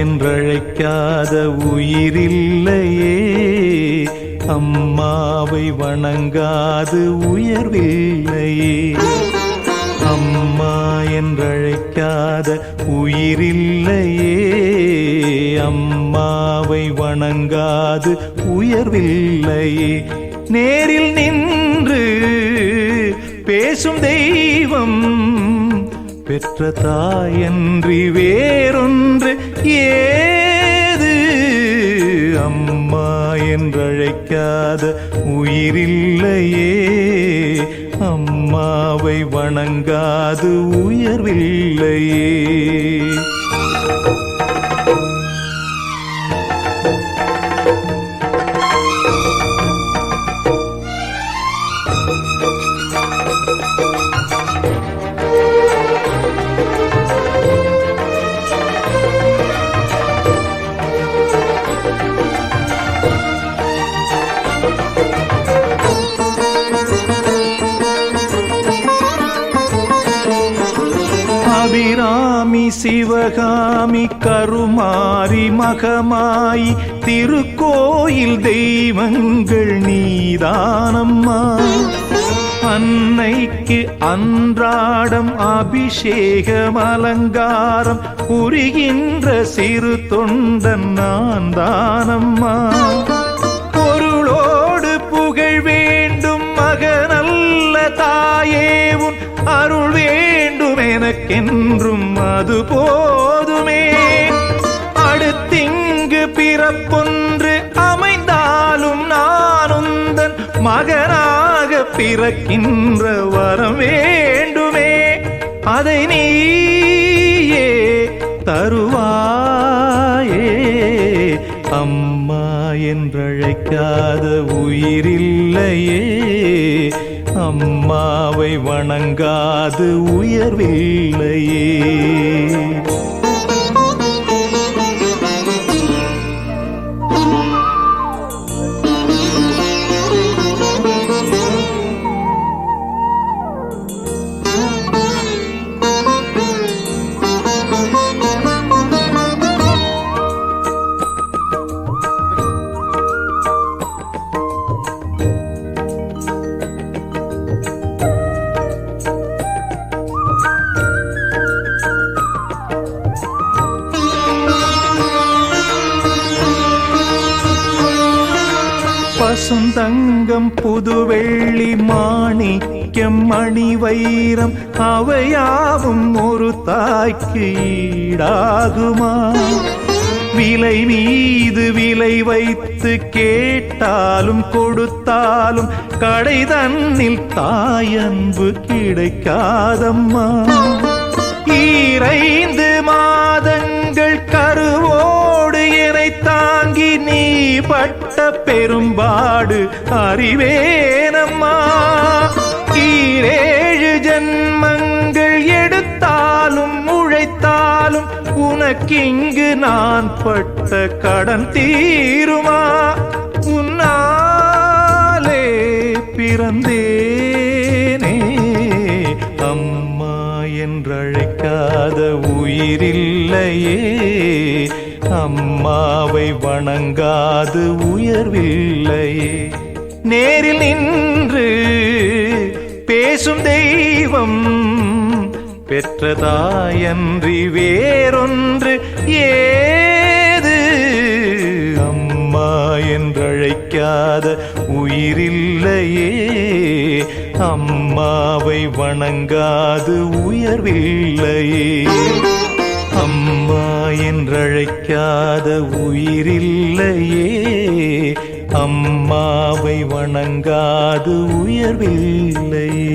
என்றழைக்காத உயிரில்லையே, அம்மாவை வணங்காது உயர்வில்லையே. அம்மா என்றழைக்காத உயிரில்லையே, அம்மாவை வணங்காது உயர்வில்லையே. நேரில் நின்று பேசும் தெய்வம் பெற்ற தாயன்றி வேறொன்று ஏது? அம்மா என்றழைக்காத உயிரில்லையே, அம்மாவை வணங்காது உயர்வில்லையே. அபிராமி சிவகாமி கருமாரி மகமாயி திருக்கோயில் தெய்வங்கள் நீதானம்மா. அன்னைக்கு அன்றாடம் அபிஷேகம் அலங்காரம் புரிகின்ற சிறு தொண்டன் நான் தானம்மா. பொருளோடு புகழ் வேண்டும் மகனல்ல தாயே, உன் அருள் வேண்டும் எனக்கென்றும் அது போதுமே. அடுத்திங்கு பிறப்பொன்று அமைந்தாலும் நான் உந்தன் மகனாக பிறக்கின்ற வரம் வேண்டுமே. அதை நீயே தருவாயே. அம்மா என்றழைக்காத உயிரில்லையே, அம்மாவை வணங்காது உயர்வில்லையே. பசுந்தங்கம் புதுவெள்ளி மாணிக்கம் மணி வைரம் அவையாவும் ஒரு தாய்க்கு ஈடாகுமா? விலை மீது விலை வைத்து கேட்டாலும் கொடுத்தாலும் கடை தன்னில் தாயன்பு கிடைக்காதம்மா. 2 மாதங்கள் கருவோடு என்னை தாங்கி நீ பட்ட பெரும்பாடு அறிவேனம்மா. 7 ஜன்மங்கள் எடுத்தாலும் உழைத்தாலும் உனக்கிங்கு நான் பட்ட கடன் தீருமா? உன்னாலே பிறந்தேனே, அம்மா என்றழைக்காத உயிரில்லையே, அம்மாவை வணங்காது உயர்வில்லையே. நேரில் நின்று பேசும் தெய்வம் பெற்ற தாயன்றி வேறொன்று ஏது? அம்மா என்றழைக்காத உயிரில்லையே, அம்மாவை வணங்காது உயர்வில்லையே. அம்மா என்றழைக்காத உயிரில்லையே, அம்மாவை வணங்காது உயர்வில்லையே.